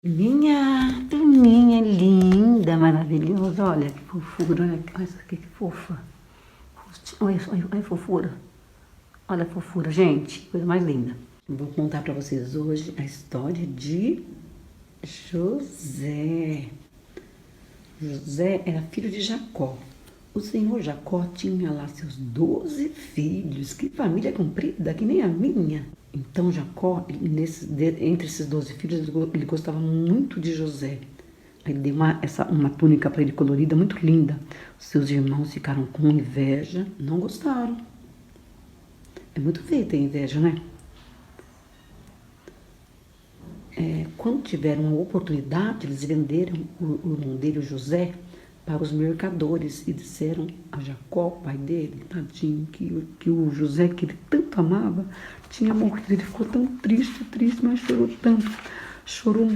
Minha turminha linda, maravilhosa. Olha que fofura, olha isso aqui, que fofa. Olha a fofura. Olha a fofura, gente, coisa mais linda. Vou contar para vocês hoje a história de José. José era filho de Jacó. O senhor Jacó tinha lá seus 12 filhos. Que família comprida, que nem a minha. Então Jacó, entre esses 12 filhos, ele gostava muito de José. Ele deu uma túnica para ele colorida, muito linda. Os seus irmãos ficaram com inveja, não gostaram. É muito feio ter inveja, né? Quando tiveram uma oportunidade, eles venderam o irmão dele, o José, para os mercadores e disseram a Jacó, pai dele, tadinho, que o José, que ele tanto amava, tinha morrido. Ele ficou tão triste, mas chorou tanto. Chorou,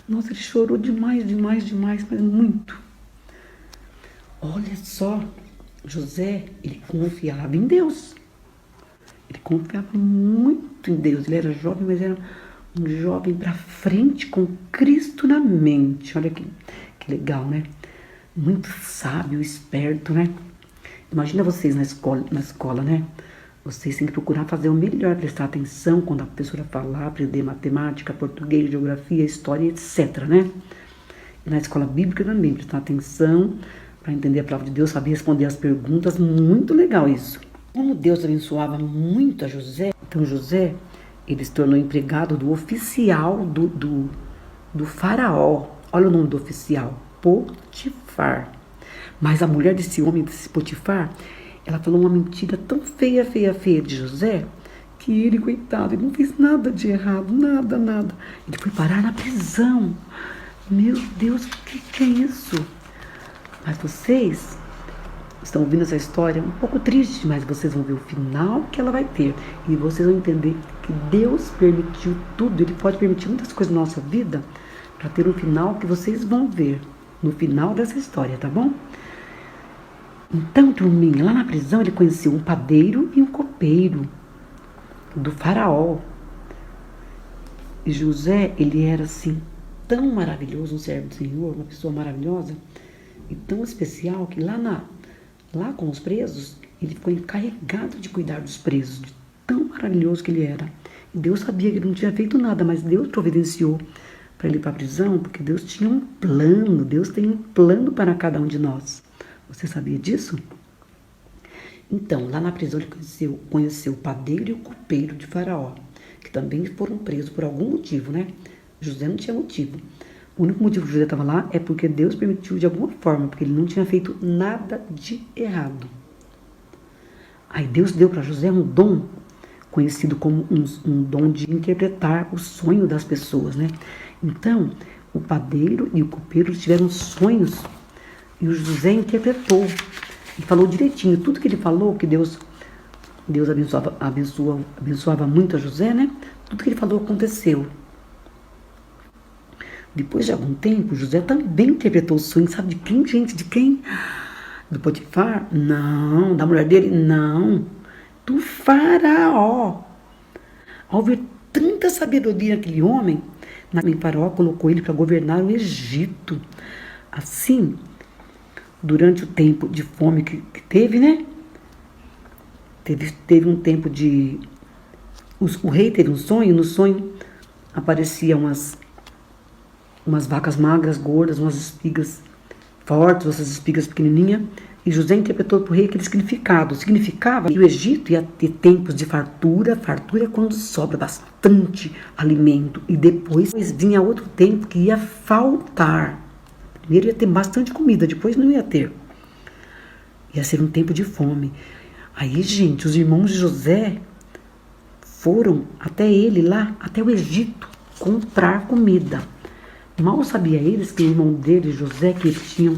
nossa, ele chorou demais, mas muito. Olha só, José, ele confiava em Deus. Ele confiava muito em Deus. Ele era jovem, mas era um jovem para frente com Cristo na mente. Olha que legal, né? Muito sábio, esperto, né? Imagina vocês na escola, né? Vocês têm que procurar fazer o melhor, prestar atenção quando a professora falar, aprender matemática, português, geografia, história, etc, né? E na escola bíblica também, prestar atenção para entender a palavra de Deus, saber responder as perguntas. Muito legal isso. Como Deus abençoava muito a José, então José, ele se tornou empregado do oficial do faraó. Olha o nome do oficial, Potifar. Mas a mulher desse homem, desse Potifar, ela falou uma mentira tão feia de José, que ele, coitado, ele não fez nada de errado, nada. Ele foi parar na prisão. Meu Deus, o que é isso? Mas vocês estão ouvindo essa história um pouco triste, mas vocês vão ver o final que ela vai ter. E vocês vão entender que Deus permitiu tudo. Ele pode permitir muitas coisas na nossa vida para ter um final que vocês vão ver no final dessa história, tá bom? Então, turminha, lá na prisão ele conheceu um padeiro e um copeiro do faraó. E José, ele era assim, tão maravilhoso, um servo do Senhor, uma pessoa maravilhosa e tão especial que lá com os presos, ele ficou encarregado de cuidar dos presos, de tão maravilhoso que ele era. E Deus sabia que ele não tinha feito nada, mas Deus providenciou para ele ir para a prisão, porque Deus tinha um plano. Deus tem um plano para cada um de nós. Você sabia disso? Então, lá na prisão ele conheceu o padeiro e o copeiro de Faraó, que também foram presos por algum motivo, né? José não tinha motivo. O único motivo que José estava lá é porque Deus permitiu de alguma forma, porque ele não tinha feito nada de errado. Aí Deus deu para José um dom, conhecido como um dom de interpretar o sonho das pessoas, né? Então, o padeiro e o copeiro tiveram sonhos e o José interpretou e falou direitinho. Tudo que ele falou, que Deus abençoava muito a José, né? Tudo que ele falou aconteceu. Depois de algum tempo, José também interpretou o sonho. Sabe de quem, gente? De quem? Do Potifar? Não. Da mulher dele? Não. Do faraó. Ao ver tanta sabedoria naquele homem, Faraó colocou ele para governar o Egito. Assim, durante o tempo de fome que teve, né? Teve um tempo de... O rei teve um sonho, no sonho apareciam umas vacas magras, gordas, umas espigas fortes, essas espigas pequenininhas. E José interpretou para o rei aquele significado. Significava que o Egito ia ter tempos de fartura. Fartura é quando sobra bastante alimento. E depois vinha outro tempo que ia faltar. Primeiro ia ter bastante comida, depois não ia ter. Ia ser um tempo de fome. Aí, gente, os irmãos de José foram até ele lá, até o Egito, comprar comida. Mal sabia eles que o irmão dele, José, que eles tinham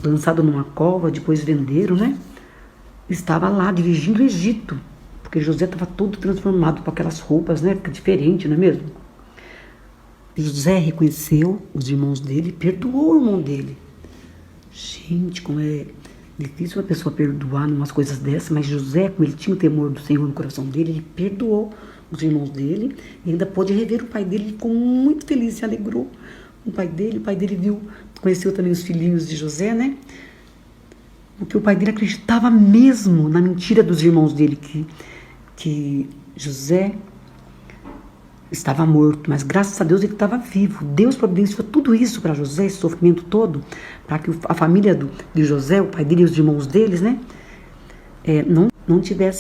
lançado numa cova, depois venderam, né? Estava lá dirigindo o Egito, porque José estava todo transformado com aquelas roupas, né? Fica diferente, não é mesmo? E José reconheceu os irmãos dele, perdoou o irmão dele. Gente, como é difícil uma pessoa perdoar umas coisas dessas, mas José, como ele tinha o temor do Senhor no coração dele, ele perdoou os irmãos dele, e ainda pôde rever o pai dele. Ele ficou muito feliz, se alegrou com o pai dele viu, conheceu também os filhinhos de José, né? Porque o pai dele acreditava mesmo na mentira dos irmãos dele, que José estava morto, mas graças a Deus ele estava vivo. Deus providenciou tudo isso para José, esse sofrimento todo, para que a família de José, o pai dele e os irmãos deles, né,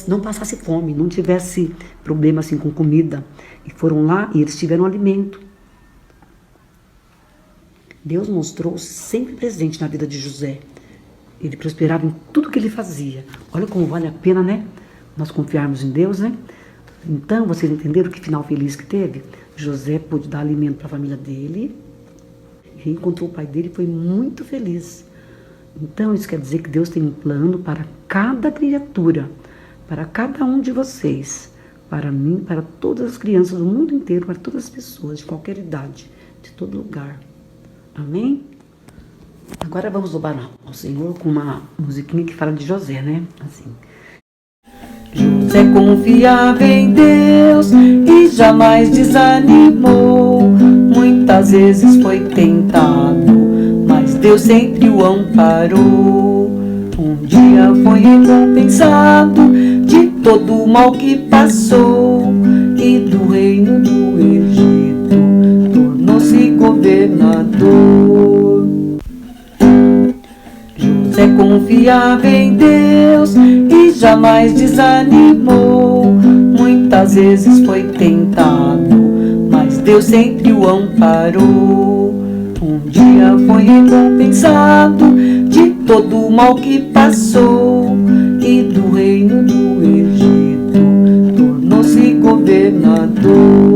não passasse fome, não tivesse problema assim com comida. E foram lá e eles tiveram alimento. Deus mostrou-se sempre presente na vida de José. Ele prosperava em tudo que ele fazia. Olha como vale a pena, né? Nós confiarmos em Deus, né? Então, vocês entenderam que final feliz que teve? José pôde dar alimento para a família dele, reencontrou o pai dele e foi muito feliz. Então, isso quer dizer que Deus tem um plano para cada criatura, para cada um de vocês, para mim, para todas as crianças do mundo inteiro, para todas as pessoas, de qualquer idade, de todo lugar. Amém? Agora vamos louvar ao Senhor com uma musiquinha que fala de José, né? Assim. José confiava em Deus e jamais desanimou. Muitas vezes foi tentado, mas Deus sempre o amparou. Um dia foi recompensado de todo o mal que passou, e do reino do Egito tornou-se governador. José confiava em Deus e jamais desanimou. Muitas vezes foi tentado, mas Deus sempre o amparou. Um dia foi recompensado de todo o mal que passou, e do reino do Egito tornou-se governador.